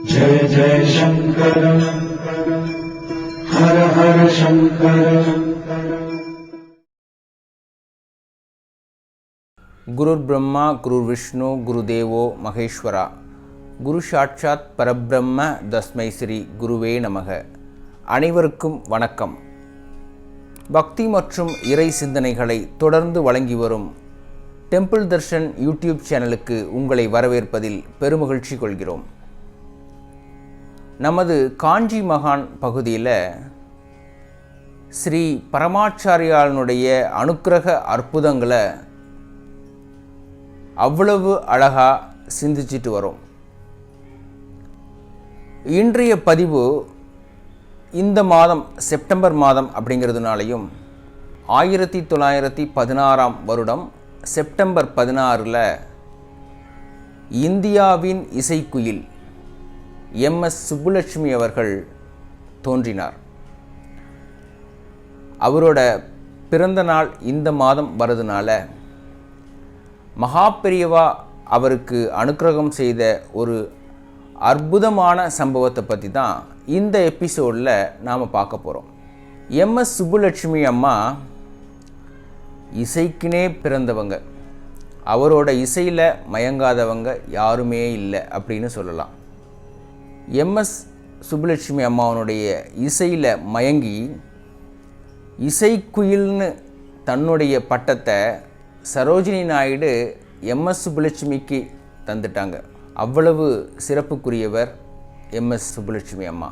जय जय शंकर हर हर शंकर। गुरुर् ब्रह्मा गुरुर् विष्णु गुरुदेवो महेश्वरा குரு சாட்சாத் பரபிரம்ம தஸ்மை ஸ்ரீ குருவே நமக. அனைவருக்கும் வணக்கம். பக்தி மற்றும் இறை சிந்தனைகளை தொடர்ந்து வழங்கி வரும் டெம்பிள் தர்ஷன் யூடியூப் சேனலுக்கு உங்களை வரவேற்பதில் பெருமகிழ்ச்சி கொள்கிறோம். நமது காஞ்சி மகான் பகுதியில் ஸ்ரீ பரமாச்சாரியானுடைய அனுக்கிரக அற்புதங்களை அவ்வளவு அழகாக சிந்திச்சிட்டு வரோம். இன்றைய பதிவு இந்த மாதம் செப்டம்பர் மாதம் அப்படிங்கிறதுனாலையும் 1916 வருடம் செப்டம்பர் 16 இந்தியாவின் இசைக்குயில் MS சுப்புலட்சுமி அவர்கள் தோன்றினார். அவரோட பிறந்த நாள் இந்த மாதம் வரதுனால மகாபெரியவா அவருக்கு அனுக்கிரகம் செய்த ஒரு அற்புதமான சம்பவத்தை பற்றி தான் இந்த எபிசோடில் நாம் பார்க்க போகிறோம். MS சுப்புலட்சுமி அம்மா இசைக்குனே பிறந்தவங்க. அவரோட இசையில் மயங்காதவங்க யாருமே இல்லை அப்படின்னு சொல்லலாம். MS சுப்புலட்சுமி அம்மாவனுடைய இசையில் மயங்கி இசைக்குயில்னு தன்னுடைய பட்டத்தை சரோஜினி நாயுடு MS சுப்புலட்சுமிக்கு தந்துட்டாங்க. அவ்வளவு சிறப்புக்குரியவர் MS சுப்புலட்சுமி அம்மா.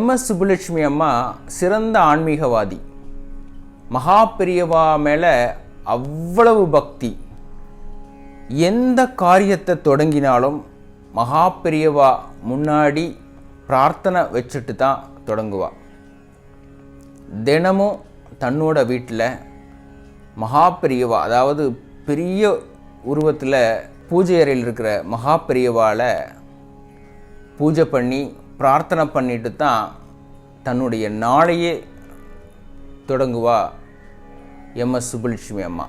MS சுப்புலட்சுமி அம்மா சிறந்த ஆன்மீகவாதி. மகாபெரியவா மேலே அவ்வளவு பக்தி. எந்த காரியத்தை தொடங்கினாலும் மகாபெரியவா முன்னாடி பிரார்த்தனை வச்சுட்டு தான் தொடங்குவா. தினமும் தன்னோட வீட்டில் மகாபெரியவா, அதாவது பெரிய உருவத்தில் பூஜை அறையில் இருக்கிற மகாபெரியவால பூஜை பண்ணி பிரார்த்தனை பண்ணிட்டு தான் தன்னுடைய நாளையே தொடங்குவா MS சுப்புலட்சுமி அம்மா.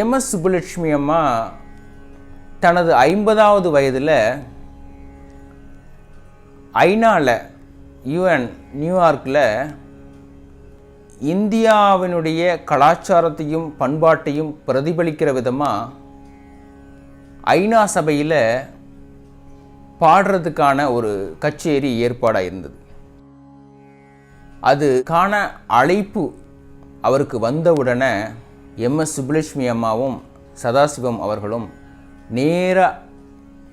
MS சுப்புலட்சுமி அம்மா தனது 50வது வயதில் ஐநாவில் UN நியூயார்க்கில் இந்தியாவினுடைய கலாச்சாரத்தையும் பண்பாட்டையும் பிரதிபலிக்கிற விதமாக ஐநா சபையில் பாடுறதுக்கான ஒரு கச்சேரி ஏற்பாடாக இருந்தது. அதுக்கான அழைப்பு அவருக்கு வந்தவுடனே MS சுப்புலட்சுமி அம்மாவும் சதாசிவம் அவர்களும் நேராக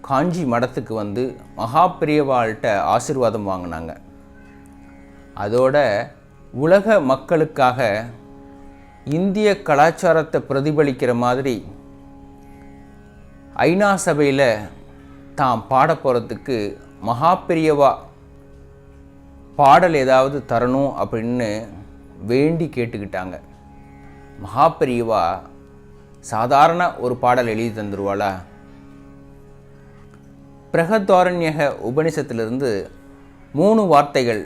காஞ்சி மடத்துக்கு வந்து மகாபெரியவாள்கிட்ட ஆசீர்வாதம் வாங்கினாங்க. அதோட உலக மக்களுக்காக இந்திய கலாச்சாரத்தை பிரதிபலிக்கிற மாதிரி ஐநா சபையில் தாம் பாட போகிறதுக்கு மகாபெரியவா பாடல் ஏதாவது தரணும் அப்படின்னு வேண்டி கேட்டுக்கிட்டாங்க. மகாபெரியவா சாதாரண ஒரு பாடல் எழுதி தந்துருவாளா? பிரகதாரண்யக உபனிஷத்திலிருந்து 3 வார்த்தைகள்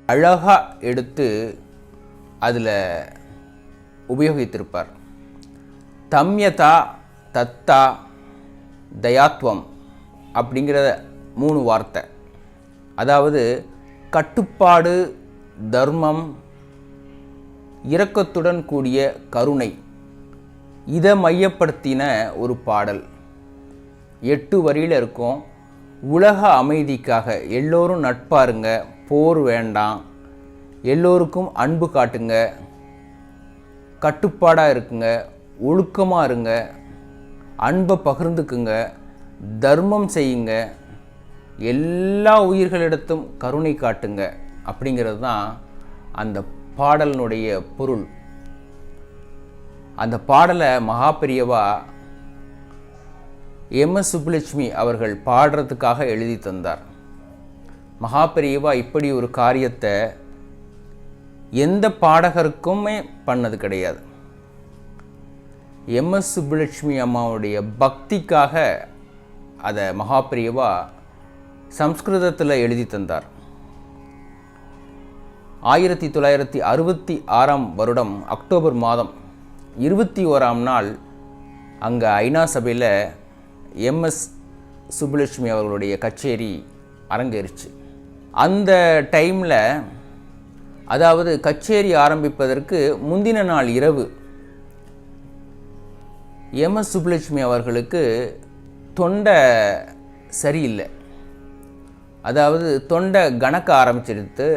அழகாக எடுத்து அதில் உபயோகித்திருப்பார். தம்யதா தத்தா தயாத்வம் அப்படிங்கிற 3 வார்த்தை. அதாவது கட்டுப்பாடு, தர்மம், இரக்கத்துடன் கூடிய கருணை, இதை மையப்படுத்தின ஒரு பாடல். 8 வரியில் இருக்கும். உலக அமைதிக்காக எல்லோரும் நட்பாருங்க, போர் வேண்டாம், எல்லோருக்கும் அன்பு காட்டுங்க, கட்டுப்பாடாக இருக்குங்க, ஒழுக்கமாக இருங்க, அன்பை பகிர்ந்துக்குங்க, தர்மம் செய்யுங்க, எல்லா உயிர்களிடத்தும் கருணை காட்டுங்க அப்படிங்கிறது தான் அந்த பாடலினுடைய பொருள். அந்த பாடலை மகாபெரியவா MS சுப்புலட்சுமி அவர்கள் பாடுறதுக்காக எழுதி தந்தார். மகாபெரியவா இப்படி ஒரு காரியத்தை எந்த பாடகருக்குமே பண்ணது கிடையாது. MS சுப்புலட்சுமி அம்மாவுடைய பக்திக்காக அதை மகாபெரியவா சம்ஸ்கிருதத்தில் எழுதி தந்தார். 1966 வருடம் அக்டோபர் மாதம் 21 நாள் அங்கே ஐநா சபையில் MS சுப்புலட்சுமி அவர்களுடைய கச்சேரி அரங்கேறிச்சு. அந்த டைமில், அதாவது கச்சேரி ஆரம்பிப்பதற்கு முந்தின நாள் இரவு எம்எஸ் சுப்புலட்சுமி அவர்களுக்கு தொண்டை சரியில்லை. அதாவது தொண்டை கணக்க ஆரம்பிச்சிருத்து,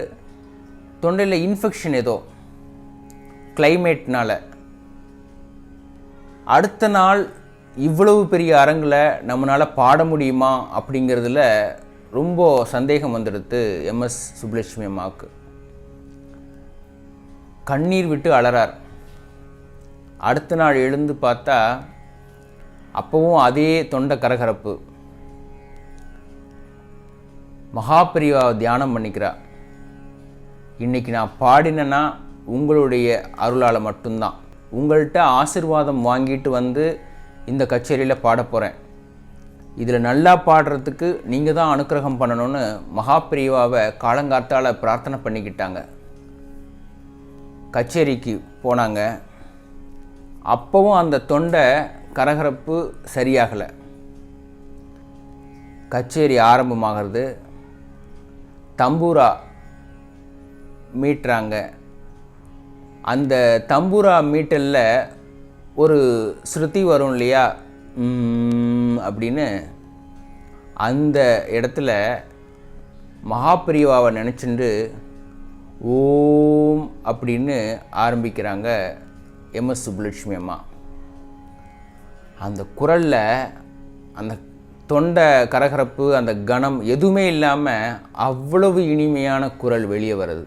தொண்டையில் இன்ஃபெக்ஷன் ஏதோ கிளைமேட்னால். அடுத்த நாள் இவ்வளவு பெரிய அரங்கில் நம்மளால் பாட முடியுமா அப்படிங்கிறதுல ரொம்ப சந்தேகம் வந்துடுது எம்எஸ் சுப்புலட்சுமி அம்மாவுக்கு. கண்ணீர் விட்டு அலறார். அடுத்த நாள் எழுந்து பார்த்தா அப்பவும் அதே தொண்டை கரகரப்பு. மகாபிரிவாவை தியானம் பண்ணிக்கிறா. இன்றைக்கி நான் பாடினேன்னா உங்களுடைய அருளால் மட்டும்தான். உங்கள்கிட்ட ஆசீர்வாதம் வாங்கிட்டு வந்து இந்த கச்சேரியில் பாட போகிறேன். இதில் நல்லா பாடுறதுக்கு நீங்கள் தான் அனுக்கிரகம் பண்ணணும்னு மகாபிரிவாவை காலங்காத்தால் பிரார்த்தனை பண்ணிக்கிட்டாங்க. கச்சேரிக்கு போனாங்க. அப்போவும் அந்த தொண்டை கரகரப்பு சரியாகலை. கச்சேரி ஆரம்பமாகிறது. தம்பூரா மீட்டுறாங்க. அந்த தம்பூரா மீட்டலில் ஒரு ஸ்ருதி வரும் இல்லையா, அப்படின்னு. அந்த இடத்துல மகாபிரிவாவை நினச்சிண்டு ஓம் அப்படின்னு ஆரம்பிக்கிறாங்க எம்எஸ் சுப்புலட்சுமி அம்மா. அந்த குரலில் அந்த தொண்டை கரகரப்பு, அந்த கணம் எதுவுமே இல்லாமல் அவ்வளவு இனிமையான குரல் வெளியே வருது.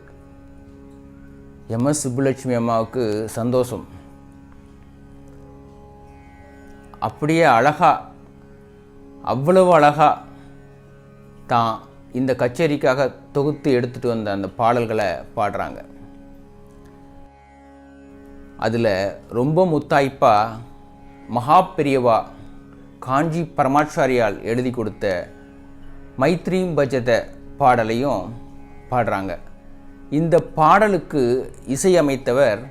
எம்எஸ் சுப்புலட்சுமி அம்மாவுக்கு சந்தோஷம். அப்படியே அவ்வளவு அழகாக தான் இந்த கச்சேரிக்காக தொகுத்து எடுத்துகிட்டு வந்த அந்த பாடல்களை பாடுறாங்க. அதில் ரொம்ப முத்தாய்ப்பாக மகாபிரியவா காஞ்சி பரமாச்சாரியால் எழுதி கொடுத்த மைத்ரீம் பஜத பாடலையும் பாடுறாங்க. இந்த பாடலுக்கு இசையமைத்தவர்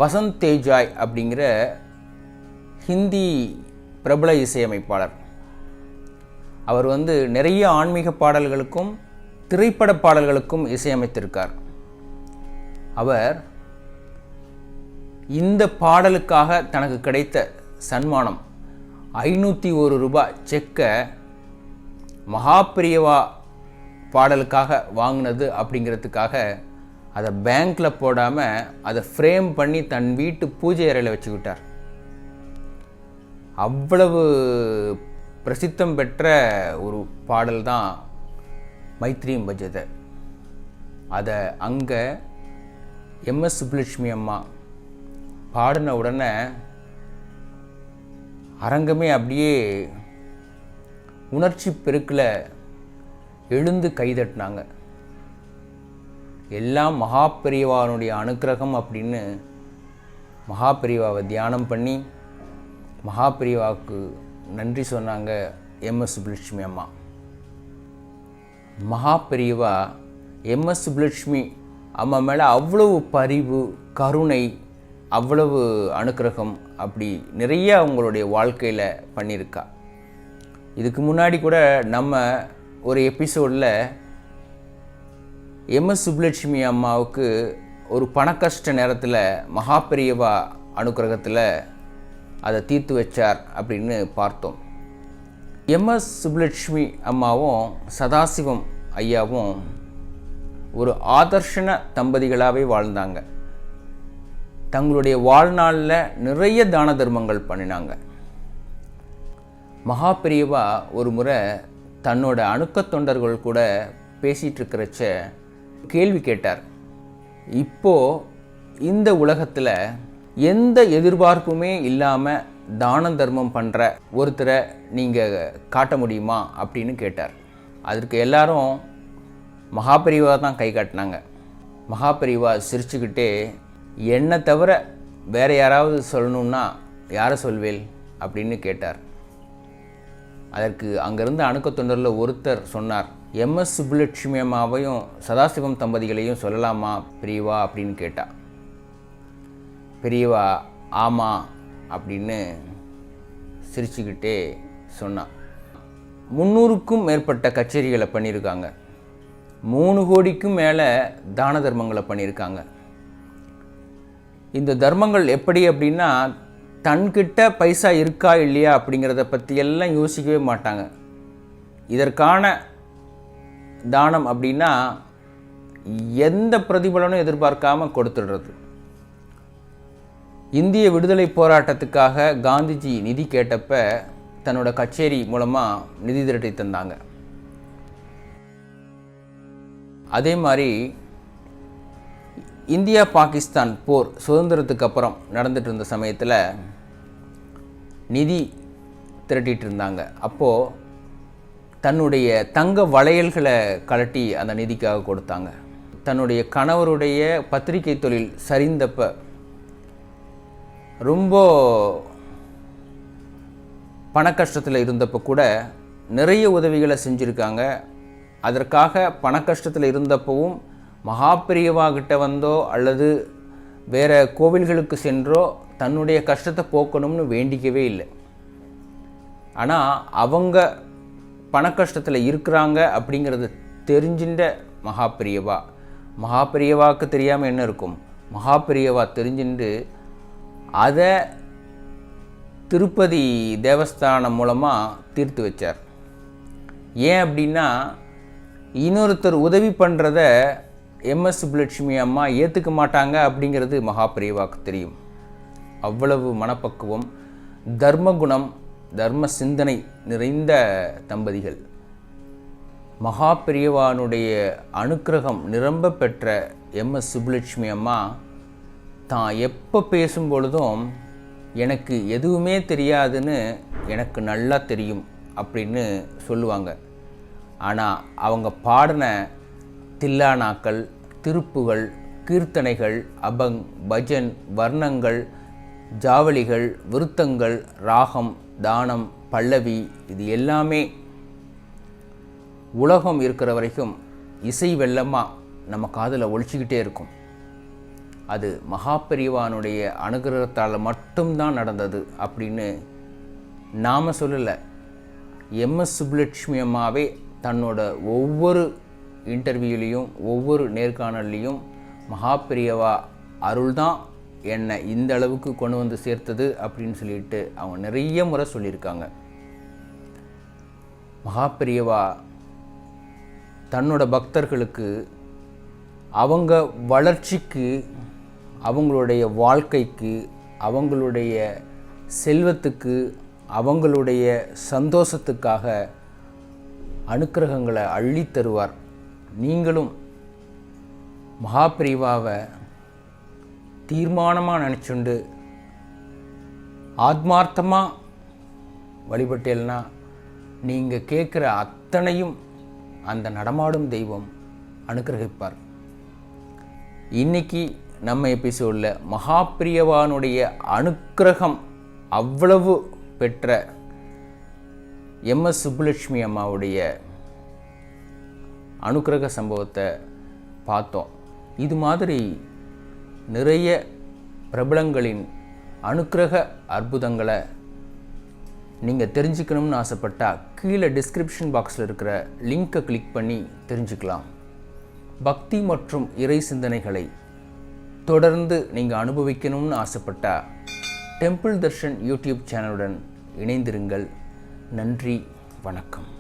வசந்த் தேஜாய் அப்படிங்கிற ஹிந்தி பிரபல இசையமைப்பாளர். அவர் நிறைய ஆன்மீக பாடல்களுக்கும் திரைப்பட பாடல்களுக்கும் இசையமைத்திருக்கார். அவர் இந்த பாடலுக்காக தனக்கு கிடைத்த சன்மானம் 501 ரூபாய் செக்கை மகாபிரியவா பாடலுக்காக வாங்கினது அப்படிங்கிறதுக்காக அதை பேங்க்கில் போடாமல் அதை ஃப்ரேம் பண்ணி தன் வீட்டு பூஜை அறையில் வச்சுக்கிட்டார். அவ்வளவு பிரசித்தம் பெற்ற ஒரு பாடல் தான் மைத்ரீம் பஜத. அதை அங்கே எம்எஸ் சுப்புலட்சுமி அம்மா பாடின உடனே அரங்கமே அப்படியே உணர்ச்சி பெருக்கில் எழுந்து கைதட்டினாங்க. எல்லாம் மகாபிரிவானுடைய அனுக்கிரகம் அப்படின்னு மகாபிரிவாவை தியானம் பண்ணி மகாபிரிவாவுக்கு நன்றி சொன்னாங்க எம்எஸ் சுப்புலட்சுமி அம்மா. மகாபிரிவா எம்எஸ் சுப்புலட்சுமி அம்மா மேலே அவ்வளவு பரிவு, கருணை, அவ்வளவு அனுக்கிரகம் அப்படி நிறைய அவங்களுடைய வாழ்க்கையில் பண்ணியிருக்கா. இதுக்கு முன்னாடி கூட நம்ம ஒரு எபிசோடில் எம்எஸ் சுப்புலட்சுமி அம்மாவுக்கு ஒரு பணக்கஷ்ட நேரத்தில் மகாபிரியவா அனுக்கிரகத்தில் அதை தீர்த்து வச்சார் அப்படின்னு பார்த்தோம். எம்எஸ் சுப்புலட்சுமி அம்மாவும் சதாசிவம் ஐயாவும் ஒரு ஆதர்ஷன தம்பதிகளாகவே வாழ்ந்தாங்க. தங்களுடைய வாழ்நாளில் நிறைய தான தர்மங்கள் பண்ணினாங்க. மகாபிரியவா ஒரு முறை தன்னோட அணுக்க தொண்டர்கள் கூட பேசிகிட்டு இருக்கிறச்ச கேள்வி கேட்டார். இப்போது இந்த உலகத்தில் எந்த எதிர்பார்ப்புமே இல்லாமல் தான தர்மம் பண்ணுற ஒருத்தரை நீங்கள் காட்ட முடியுமா அப்படின்னு கேட்டார். அதற்கு எல்லாரும் மகாபிரிவா தான் கை காட்டினாங்க. மகாபிரிவா சிரிச்சுக்கிட்டே, என்னை தவிர வேறு யாராவது சொல்லணுன்னா யாரை சொல்வேல் அப்படின்னு கேட்டார். அதற்கு அங்கேருந்து அணுக்க தொண்டரில் ஒருத்தர் சொன்னார், எம்எஸ் சுப்புலட்சுமி அம்மாவையும் சதாசிவம் தம்பதிகளையும் சொல்லலாமா பெரியவா அப்படின்னு கேட்டா. பெரியவா ஆமாம் அப்படின்னு சிரிச்சுக்கிட்டே சொன்னான். 300க்கும் மேற்பட்ட கச்சேரிகளை பண்ணியிருக்காங்க. 3 கோடிக்கும் மேலே தான தர்மங்களை பண்ணியிருக்காங்க. இந்த தர்மங்கள் எப்படி அப்படின்னா, தன்கிட்ட பைசா இருக்கா இல்லையா அப்படிங்கிறத பற்றியெல்லாம் யோசிக்கவே மாட்டாங்க. இதற்கான தானம் அப்படின்னா எந்த பிரதிபலனும் எதிர்பார்க்காம கொடுத்துடுறது. இந்திய விடுதலை போராட்டத்துக்காக காந்திஜி நிதி கேட்டப்ப தன்னோட கச்சேரி மூலமாக நிதி திரட்டி தந்தாங்க. அதே மாதிரி இந்தியா பாகிஸ்தான் போர் சுதந்திரத்துக்கு அப்புறம் நடந்துட்டு இருந்த சமயத்தில் நிதி திரட்டிகிட்டு இருந்தாங்க. அப்போது தன்னுடைய தங்க வளையல்களை கலட்டி அந்த நிதிக்காக கொடுத்தாங்க. தன்னுடைய கணவருடைய பத்திரிகை தொழில் சரிந்தப்ப ரொம்ப பண கஷ்டத்தில் இருந்தப்போ கூட நிறைய உதவிகளை செஞ்சுருக்காங்க. அதற்காக பண கஷ்டத்தில் இருந்தப்பவும் மகாபிரியவாகிட்ட வந்தோ அல்லது வேறு கோவில்களுக்கு சென்றோ தன்னுடைய கஷ்டத்தை போக்கணும்னு வேண்டிக்கவே இல்லை. ஆனால் அவங்க பண கஷ்டத்தில் இருக்கிறாங்க அப்படிங்கிறத தெரிஞ்சின்ற மகாபிரியவாவுக்கு தெரியாமல் என்ன இருக்கும், மகாபிரியவா தெரிஞ்சுட்டு அதை திருப்பதி தேவஸ்தானம் மூலமாக தீர்த்து வச்சார். ஏன் அப்படின்னா, இன்னொருத்தர் உதவி பண்ணுறத எம்எஸ் சுப்புலட்சுமி அம்மா ஏற்றுக்க மாட்டாங்க அப்படிங்கிறது மகாபிரியவாவுக்கு தெரியும். அவ்வளவு மனப்பக்குவம், தர்மகுணம், தர்ம சிந்தனை நிறைந்த தம்பதிகள். மகாபிரியவானுடைய அனுக்கிரகம் நிரம்ப பெற்ற எம்எஸ் சுப்புலட்சுமி அம்மா தான் எப்போ பேசும் பொழுதும் எனக்கு எதுவுமே தெரியாதுன்னு எனக்கு நல்லா தெரியும் அப்படின்னு சொல்லுவாங்க. ஆனால் அவங்க பாடின தில்லானாக்கள், திருப்புகள், கீர்த்தனைகள், அபங், பஜன், வர்ணங்கள், ஜாவளிகள், விருத்தங்கள், ராகம், தானம், பல்லவி, இது எல்லாமே உலகம் இருக்கிற வரைக்கும் இசை வெள்ளமாக நம்ம காதில் ஒழிச்சிக்கிட்டே இருக்கும். அது மகாபெரிவானுடைய அனுகிரகத்தால் மட்டும்தான் நடந்தது அப்படின்னு நாம் சொல்லலை. எம்எஸ் சுப்புலட்சுமி அம்மாவே தன்னோட ஒவ்வொரு இன்டர்வியூலேயும் ஒவ்வொரு நேர்காணல்லையும் மகாபெரியவா அருள்தான் என்னை இந்த அளவுக்கு கொண்டு வந்து சேர்த்தது அப்படின்னு சொல்லிட்டு அவங்க நிறைய முறை சொல்லியிருக்காங்க. மகாபெரியவா தன்னோட பக்தர்களுக்கு அவங்க வளர்ச்சிக்கு, அவங்களுடைய வாழ்க்கைக்கு, அவங்களுடைய செல்வத்துக்கு, அவங்களுடைய சந்தோஷத்துக்காக அனுக்கிரகங்களை அள்ளி தருவார். நீங்களும் மகாபெரிவாவை தீர்மானமாக நினச்சுண்டு ஆத்மார்த்தமாக வழிபட்டேல்னா நீங்கள் கேட்குற அத்தனையும் அந்த நடமாடும் தெய்வம் அனுக்கிரகிப்பார். இன்னைக்கு நம்ம எபிசோடில் மகாபெரிவானுடைய அனுக்கிரகம் அவ்வளவு பெற்ற எம்எஸ் சுப்புலட்சுமி அம்மாவுடைய அனுக்கிரக சம்பவத்தை பார்த்தோம். இது மாதிரி நிறைய பிரபலங்களின் அனுக்கிரக அற்புதங்களை நீங்கள் தெரிஞ்சுக்கணும்னு ஆசைப்பட்டால் கீழே டிஸ்கிரிப்ஷன் பாக்ஸில் இருக்கிற லிங்கை கிளிக் பண்ணி தெரிஞ்சுக்கலாம். பக்தி மற்றும் இறை சிந்தனைகளை தொடர்ந்து நீங்கள் அனுபவிக்கணும்னு ஆசைப்பட்டால் டெம்பிள் தர்ஷன் யூடியூப் சேனலுடன் இணைந்திருங்கள். நன்றி, வணக்கம்.